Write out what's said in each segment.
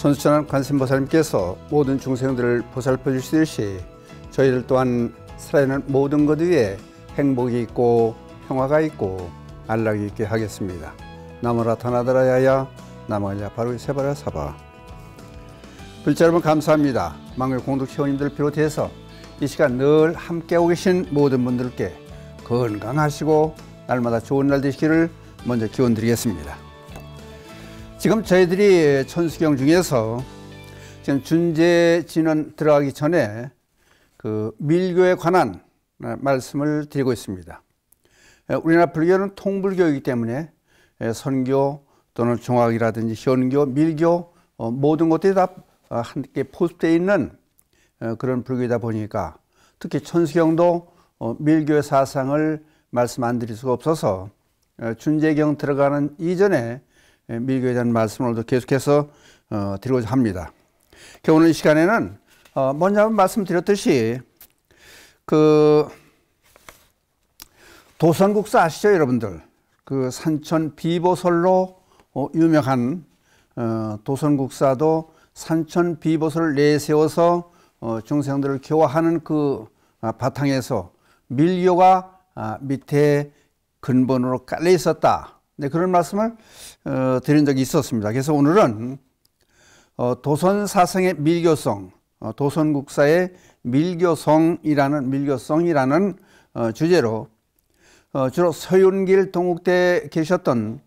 천수천안 관세음보살님께서 모든 중생들을 보살펴 주시듯이 저희들 또한 살아있는 모든 것 위에 행복이 있고 평화가 있고 안락이 있게 하겠습니다. 나무라 타나다라야야 나무야 바로 세바라 사바. 불자 여러분 감사합니다. 망을 공덕 회원님들 비롯해서 이 시간 늘 함께하고 계신 모든 분들께 건강하시고 날마다 좋은 날 되시기를 먼저 기원 드리겠습니다. 지금 저희들이 천수경 중에서 지금 준재진원 들어가기 전에 그 밀교에 관한 말씀을 드리고 있습니다. 우리나라 불교는 통불교이기 때문에 선교 또는 종학이라든지 현교, 밀교 모든 것들이 다 함께 포섭되어 있는 그런 불교이다 보니까 특히 천수경도 밀교의 사상을 말씀 안 드릴 수가 없어서 준재경 들어가는 이전에 밀교에 대한 말씀을 또 계속해서 드리고자 합니다. 오늘 이 시간에는 먼저 한번 말씀드렸듯이 그 도선국사 아시죠, 여러분들? 그 산천 비보설로 유명한 도선국사도 산천 비보설을 내세워서 중생들을 교화하는 그 바탕에서 밀교가 밑에 근본으로 깔려 있었다. 네, 그런 말씀을 드린 적이 있었습니다. 그래서 오늘은 도선사상의 밀교성, 도선국사의 밀교성이라는 주제로 주로 서윤길 동국대에 계셨던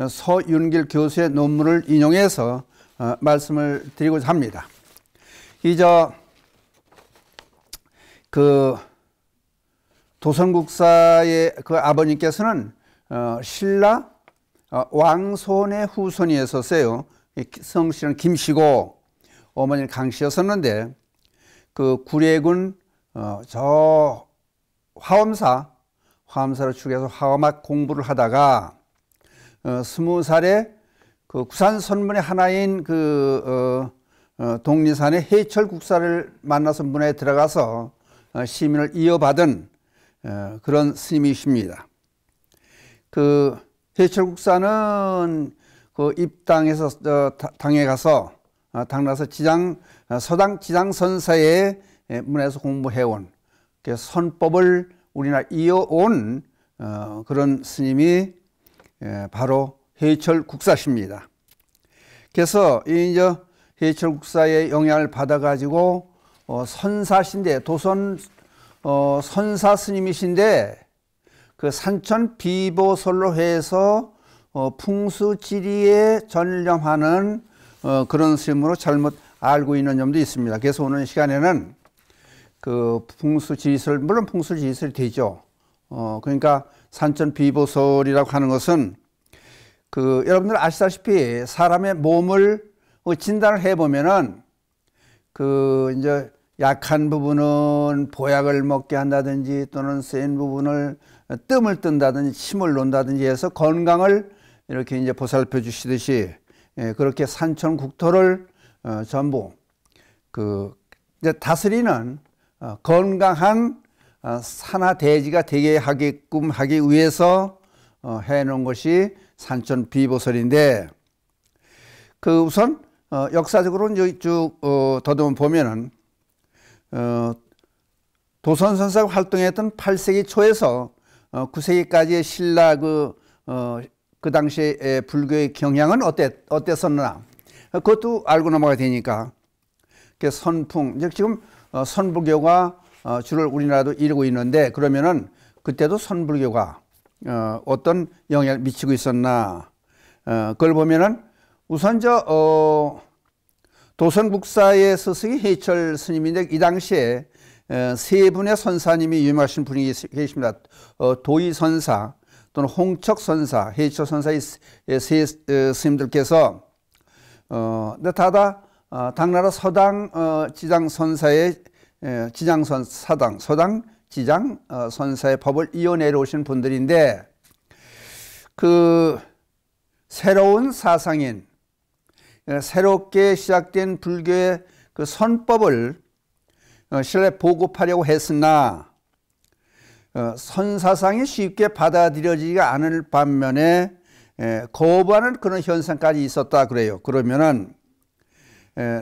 서윤길 교수의 논문을 인용해서 말씀을 드리고자 합니다. 그 도선국사의 그 아버님께서는 신라 왕손의 후손이었었어요. 성씨는 김씨고 어머니는 강씨였었는데 그 구례군 저 화엄사로 출가해서 화엄학 공부를 하다가 20살에 그 구산선문의 하나인 그 독리산의 해철국사를 만나서 문화에 들어가서 시민을 이어받은 그런 스님이십니다. 그 해철국사는 그 입당해서 당에 가서 당나서 서당 지장선사의 문화에서 공부해온 선법을 우리나라 이어온 그런 스님이 바로 해철국사십니다. 그래서 이제 해철국사의 영향을 받아가지고 선사신데 도선 선사 스님이신데 그 산천 비보설로 해서 풍수지리에 전념하는 그런 스님으로 잘못 알고 있는 점도 있습니다. 그래서 오늘 시간에는 그 풍수지리설, 물론 풍수지리설이 되죠. 그러니까 산천 비보설이라고 하는 것은 그 여러분들 아시다시피 사람의 몸을 진단을 해보면은 그 이제 약한 부분은 보약을 먹게 한다든지 또는 센 부분을 뜸을 뜬다든지 침을 놓는다든지 해서 건강을 이렇게 이제 보살펴 주시듯이 그렇게 산천 국토를 전부 그 이제 다스리는 건강한 산하 대지가 되게 하게끔 하기 위해서 해놓은 것이 산천 비보설인데 그 우선 역사적으로 이제 쭉 더듬어 보면은 도선선사가 활동했던 8세기 초에서 9세기까지의 신라 그 당시에 불교의 경향은 어땠었나 그것도 알고 넘어가야 되니까 선풍 지금 선불교가 주를 우리나라도 이루고 있는데 그러면은 그때도 선불교가 어떤 영향을 미치고 있었나 그걸 보면은 우선 도선국사의 스승이 해철 스님인데 이 당시에 세 분의 선사님이 유명하신 분이 계십니다. 도의선사 또는 홍척선사, 해철선사의 세 스님들께서 다다 당나라 서당 지장선사의 서당 지장선사의 법을 이어내려오신 분들인데 그 새로운 사상인 새롭게 시작된 불교의 그 선법을 신라에 보급하려고 했으나 선사상이 쉽게 받아들여지지가 않을 반면에 거부하는 그런 현상까지 있었다 그래요. 그러면은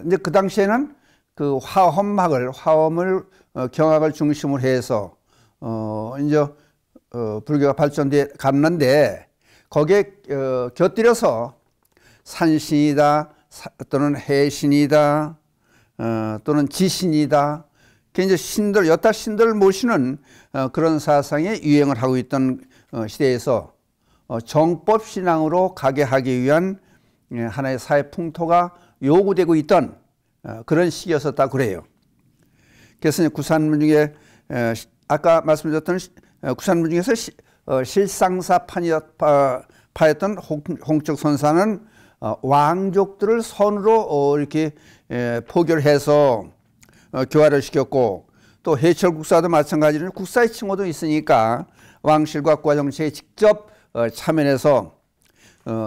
이제 그 당시에는 그 화엄을 경학을 중심으로 해서 이제 불교가 발전돼 갔는데 거기에 곁들여서 산신이다 또는 해신이다 또는 지신이다 이제 신들 여타 신들을 모시는 그런 사상이 유행을 하고 있던 시대에서 정법 신앙으로 가게 하기 위한 하나의 사회 풍토가 요구되고 있던 그런 시기였었다 그래요. 그래서 구산문 중에 아까 말씀드렸던 구산문 중에서 실상사파였던 홍적 선사는 왕족들을 선으로 이렇게 포교해서 교화를 시켰고 또 해철 국사도 마찬가지로 국사의 칭호도 있으니까 왕실과 국가 정치에 직접 참여해서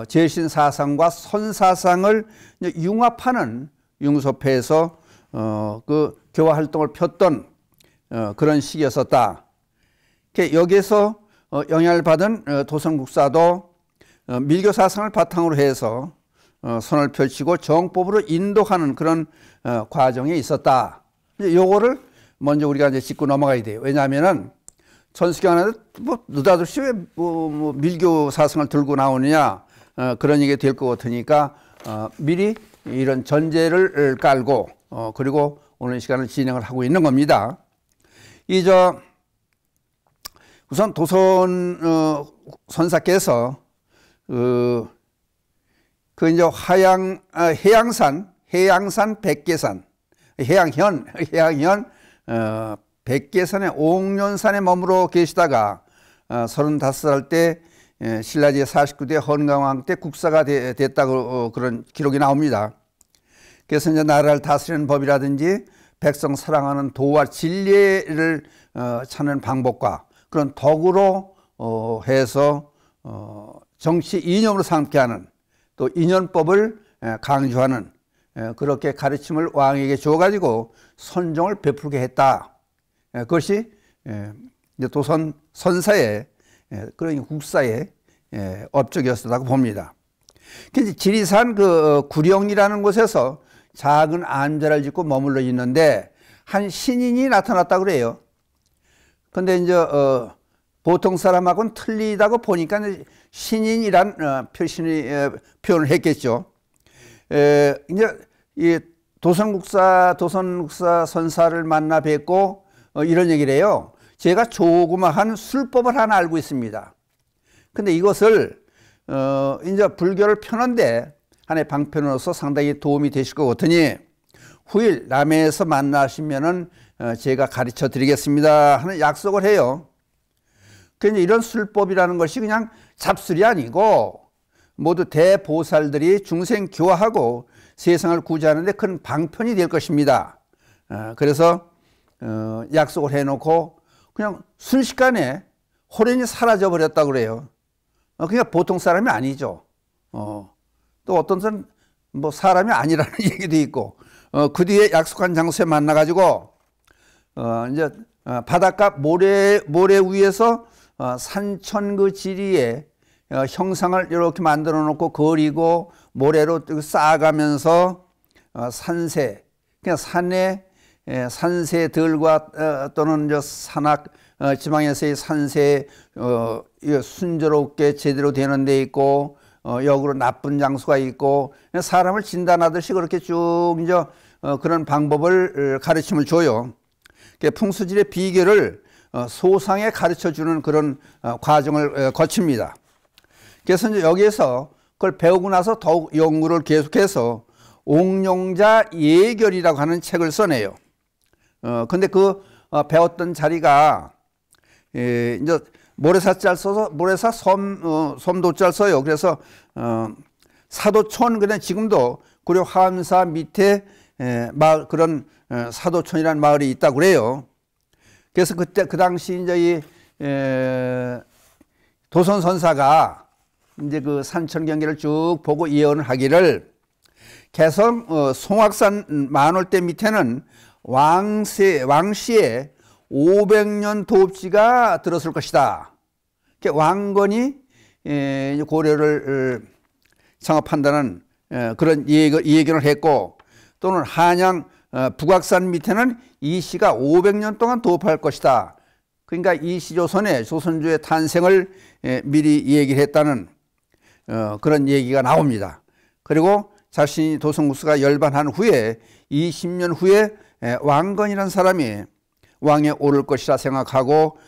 제신 사상과 선 사상을 융합하는 융섭해서 그 교화 활동을 폈던 그런 시기였었다. 여기에서 영향을 받은 도선 국사도 밀교 사상을 바탕으로 해서 선을 펼치고 정법으로 인도하는 그런 과정에 있었다. 요거를 먼저 우리가 이제 짚고 넘어가야 돼요. 왜냐하면은 전수경안에도 뭐 느닷없이 왜 밀교 사상을 들고 나오느냐 그런 얘기가 될 것 같으니까 미리 이런 전제를 깔고 그리고 오늘 시간을 진행을 하고 있는 겁니다. 우선 도선 선사께서 그 이제 해양산 백계산 해양현 백계산의 옥련산에 머물러 계시다가 35살 때 신라제 49대 헌강왕 때 국사가 됐다고 그런 기록이 나옵니다. 그래서 이제 나라를 다스리는 법이라든지 백성 사랑하는 도와 진리를 찾는 방법과 그런 덕으로 해서 정치 이념으로 삼게 하는 또 인연법을 강조하는 그렇게 가르침을 왕에게 주어가지고 선종을 베풀게 했다. 그것이 이제 도선 선사의 그런 국사의 업적이었다고 봅니다. 지리산 그 구령이라는 곳에서 작은 안자를 짓고 머물러 있는데 한 신인이 나타났다고 그래요. 근데 이제 보통 사람하고는 틀리다고 보니까 신인이란 표현을 했겠죠. 이제 이 도선국사 선사를 만나 뵙고 이런 얘기를 해요. 제가 조그마한 술법을 하나 알고 있습니다. 근데 이것을 이제 불교를 펴는데 하나의 방편으로서 상당히 도움이 되실 것 같으니 후일 남해에서 만나시면은 제가 가르쳐 드리겠습니다 하는 약속을 해요. 그러니까 이런 술법이라는 것이 그냥 잡술이 아니고 모두 대보살들이 중생 교화하고 세상을 구제하는데 큰 방편이 될 것입니다. 그래서 약속을 해놓고 그냥 순식간에 호련이 사라져 버렸다고 그래요. 그냥 보통 사람이 아니죠. 또 어떤 사람 뭐 사람이 아니라는 얘기도 있고 그 뒤에 약속한 장소에 만나가지고 이제 바닷가 모래 위에서 산천 그 지리에 형상을 이렇게 만들어 놓고 그리고 모래로 쌓아가면서 산새 그냥 산새들과 또는 산악 지방에서의 산새 순조롭게 제대로 되는 데 있고 역으로 나쁜 장소가 있고 사람을 진단하듯이 그렇게 쭉 이제 그런 방법을 가르침을 줘요. 풍수질의 비결을 소상에 가르쳐 주는 그런 과정을 거칩니다. 그래서 이제 여기에서 그걸 배우고 나서 더욱 연구를 계속해서 옥룡자 예결이라고 하는 책을 써내요. 근데 그 배웠던 자리가 이제 모래사자를 써서 모래사 섬도자를 써요. 그래서 사도촌 그냥 지금도 고려 화암사 밑에 마을 그런 사도촌이라는 마을이 있다고 그래요. 그래서 그때 그 당시 이제 이 도선 선사가 이제 그 산천 경계를 쭉 보고 예언을 하기를 개성 송악산 만월대 밑에는 왕시에 500년 도읍지가 들었을 것이다. 왕건이 고려를 창업한다는 그런 예견을 했고 또는 한양 북악산 밑에는 이 씨가 500년 동안 도읍할 것이다. 그러니까 이 시조선의 조선주의 탄생을 미리 얘기를 했다는 그런 얘기가 나옵니다. 그리고 자신이 도성국수가 열반한 후에 20년 후에 왕건이라는 사람이 왕에 오를 것이라 생각하고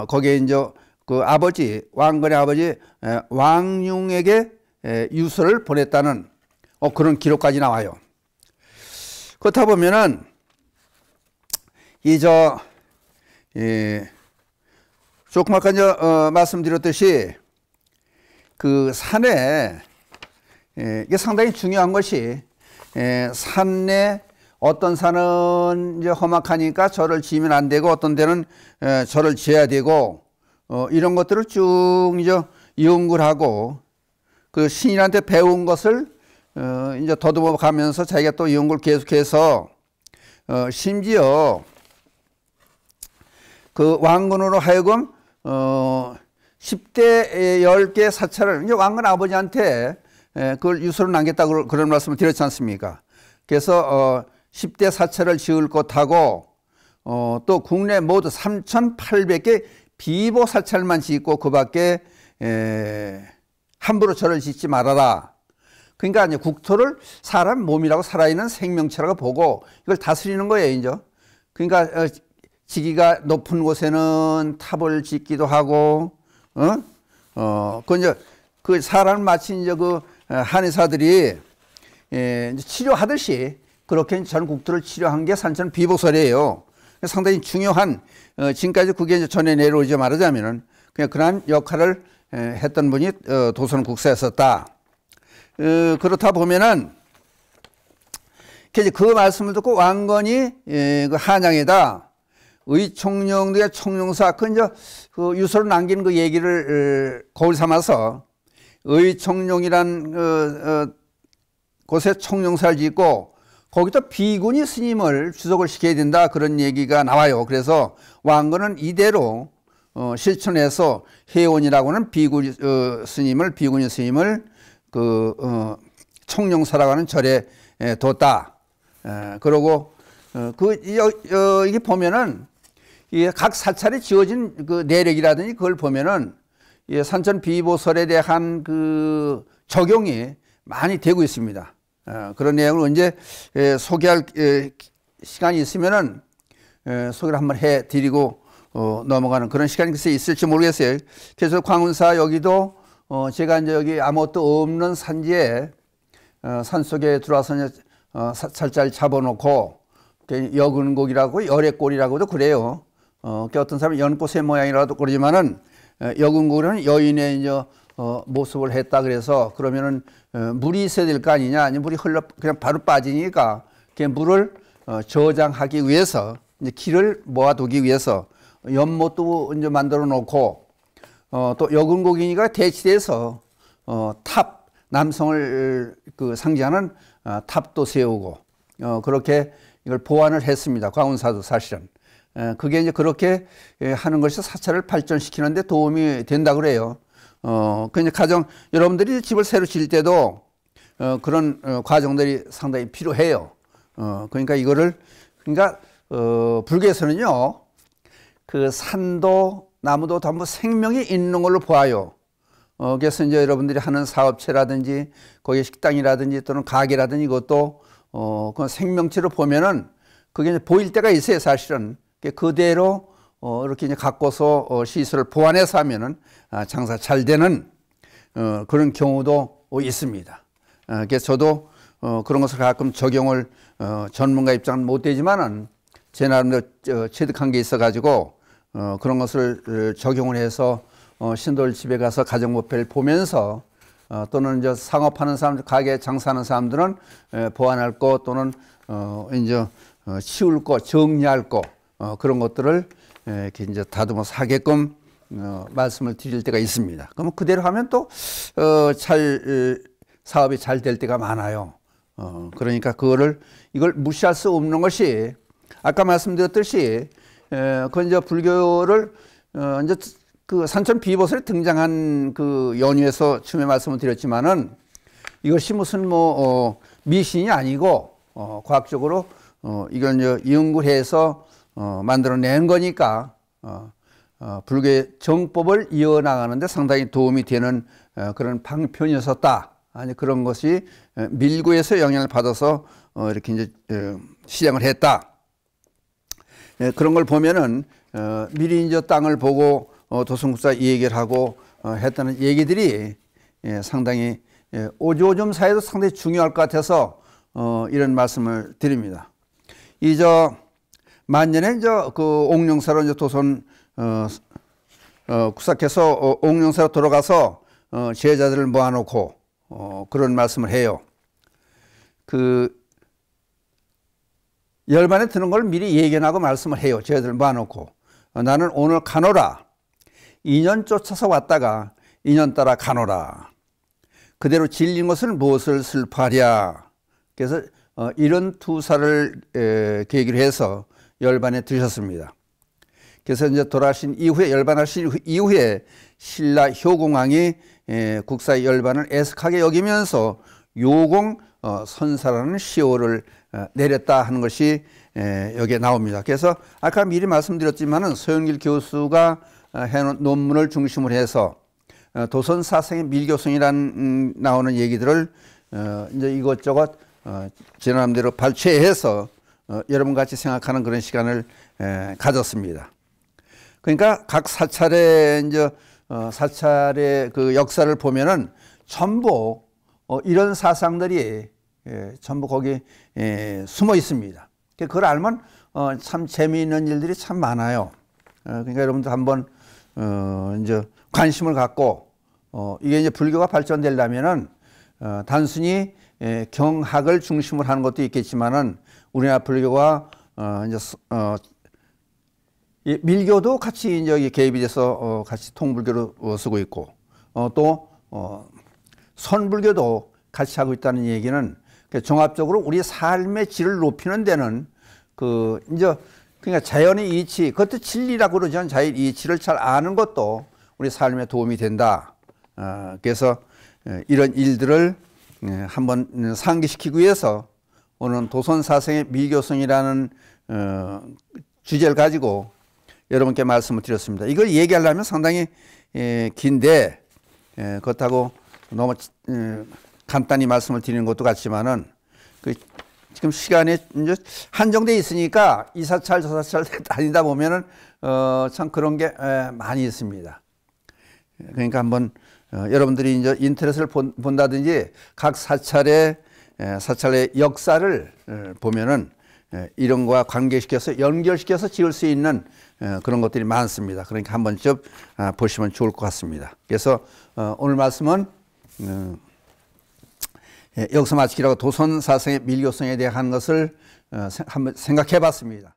거기에 이제 그 아버지 왕건의 아버지 왕융에게 유서를 보냈다는 그런 기록까지 나와요. 그렇다 보면은 조금 아까 말씀드렸듯이 그 산에 이게 상당히 중요한 것이 산에 어떤 산은 이제 험악하니까 절을 지으면 안 되고 어떤 데는 절을 지어야 되고 이런 것들을 쭉 이제 연구를 하고 그 신인한테 배운 것을 이제 더듬어 가면서 자기가 또 연구를 계속해서 심지어 그 왕건으로 하여금 10대 10개 사찰을 이제 왕건 아버지한테 그걸 유서로 남겼다고 그런 말씀을 드렸지 않습니까? 그래서 10대 사찰을 지을 것하고 또 국내 모두 3,800개 비보 사찰만 짓고 그 밖에 함부로 절을 짓지 말아라. 그러니까 이제 국토를 사람 몸이라고 살아있는 생명체라고 보고 이걸 다스리는 거예요, 이제. 그러니까 지기가 높은 곳에는 탑을 짓기도 하고, 그 이제 그 사람 마치 이제 그 한의사들이 이제 치료하듯이 그렇게 전 국토를 치료한 게 산천 비보설이에요. 상당히 중요한 지금까지 그게 이제 전해 내려오지 말하자면은 그냥 그러한 역할을 했던 분이 도선 국사였었다. 그렇다 보면은 그 말씀을 듣고 왕건이 그 한양에다 의총령들의 총령사 그 이제 그 유서로 남긴 그 얘기를 거울 삼아서 의총령이란 곳에 총령사를 짓고 거기다 비구니 스님을 주석을 시켜야 된다 그런 얘기가 나와요. 그래서 왕건은 이대로 실천해서 해원이라고는 비구니 스님을 그 총령사라고 하는 절에 뒀다. 그러고 이게 보면은 각 사찰에 지어진 그 내력이라든지 그걸 보면은 산천 비보설에 대한 그 적용이 많이 되고 있습니다. 그런 내용을 언제 소개할 시간이 있으면은 소개를 한번 해드리고 넘어가는 그런 시간이 글쎄 있을지 모르겠어요. 그래서 광운사 여기도 제가 이제 여기 아무것도 없는 산지에 산속에 들어와서 이제 사찰자를 잡아놓고 여근곡이라고 열애골이라고도 그래요. 어떤 사람은 연꽃의 모양이라도 그러지만은 여근곡은 여인의 이제 모습을 했다 그래서 그러면은 물이 있어야 될 거 아니냐, 아니 물이 흘러 그냥 바로 빠지니까 그 물을 저장하기 위해서 이제 길을 모아두기 위해서 연못도 이제 만들어 놓고 또 여근곡이니까 대치돼서 탑 남성을 그 상징하는 탑도 세우고 그렇게 이걸 보완을 했습니다. 광운사도 사실은. 그게 이제 그렇게 하는 것이 사찰을 발전시키는데 도움이 된다 그래요. 그 이제 가정, 여러분들이 집을 새로 지을 때도 그런 과정들이 상당히 필요해요. 그러니까 이거를, 그러니까 불교에서는요, 그 산도, 나무도 전부 생명이 있는 걸로 보아요. 그래서 이제 여러분들이 하는 사업체라든지, 거기 식당이라든지 또는 가게라든지 이것도 그 생명체로 보면은 그게 이제 보일 때가 있어요, 사실은. 그대로 이렇게 이제 갖고서 시설을 보완해서 하면은 장사 잘 되는 그런 경우도 있습니다. 그래서 저도 그런 것을 가끔 적용을 전문가 입장은 못 되지만은 제 나름대로 체득한 게 있어 가지고 그런 것을 적용을 해서 신도들 집에 가서 가정법회를 보면서 또는 이제 상업하는 사람들, 가게 장사하는 사람들은 보완할 것 또는 이제 치울 것, 정리할 것 그런 것들을 이렇게 이제 다듬어서 하게끔 말씀을 드릴 때가 있습니다. 그러면 그대로 하면 또 사업이 잘 될 때가 많아요. 그러니까 이걸 무시할 수 없는 것이 아까 말씀드렸듯이 그 이제 불교를 이제 그 산천 비보설에 등장한 그 연유에서 처음에 말씀을 드렸지만은 이것이 무슨 미신이 아니고 과학적으로 이걸 이제 연구해서 만들어낸 거니까 불교의 정법을 이어나가는데 상당히 도움이 되는 그런 방편이었었다. 아니 그런 것이 밀고에서 영향을 받아서 이렇게 이제 시행을 했다. 그런 걸 보면은 미리 이제 땅을 보고 도성국사 얘기를 하고 했다는 얘기들이 상당히 오조좀 사이도 상당히 중요할 것 같아서 이런 말씀을 드립니다. 만년에 그 옥룡사로 이제 도선 국사께서 옥룡사로 돌아가서 제자들을 모아놓고 그런 말씀을 해요. 그 열반에 드는 걸 미리 예견하고 말씀을 해요. 제자들을 모아놓고 나는 오늘 가노라. 2년 쫓아서 왔다가 2년 따라 가노라. 그대로 질린 것을 무엇을 슬퍼하랴. 그래서 이런 투사를 계기로 해서 열반에 드셨습니다. 그래서 이제 돌아가신 이후에 열반하신 이후에 신라 효공왕이 국사 열반을 애석하게 여기면서 요공 선사라는 시호를 내렸다 하는 것이 여기에 나옵니다. 그래서 아까 미리 말씀드렸지만은 소영길 교수가 해놓은 논문을 중심으로 해서 도선 사상의 밀교성이라는 나오는 얘기들을 이제 이것저것 제 나름대로 발췌해서 여러분 같이 생각하는 그런 시간을 가졌습니다. 그러니까 각 사찰의 이제 사찰의 그 역사를 보면은 전부 이런 사상들이 전부 거기 숨어 있습니다. 그걸 알면 참 재미있는 일들이 참 많아요. 그러니까 여러분도 한번 이제 관심을 갖고 이게 이제 불교가 발전되려면은 단순히 경학을 중심으로 하는 것도 있겠지만은 우리나라 불교가 이제 밀교도 같이 이제 개입이 돼서 같이 통불교로 쓰고 있고 또 선불교도 같이 하고 있다는 얘기는 종합적으로 우리 삶의 질을 높이는 데는 그 이제 그러니까 자연의 이치, 그것도 진리라고 그러죠. 자연 이치를 잘 아는 것도 우리 삶에 도움이 된다. 그래서 이런 일들을 한번 상기시키기 위해서 오늘 도선사상의 밀교성이라는 주제를 가지고 여러분께 말씀을 드렸습니다. 이걸 얘기하려면 상당히 긴데 그렇다고 너무 간단히 말씀을 드리는 것도 같지만은 지금 시간이 이제 한정돼 있으니까 이 사찰 저 사찰 다니다 보면은 참 그런 게 많이 있습니다. 그러니까 한번 여러분들이 이제 인터넷을 본다든지 각 사찰의 역사를 보면은 이런 거와 관계시켜서 연결시켜서 지을 수 있는 그런 것들이 많습니다. 그러니까 한 번쯤 보시면 좋을 것 같습니다. 그래서 오늘 말씀은 여기서 마치기로 하고 도선 사상의 밀교성에 대한 것을 한번 생각해 봤습니다.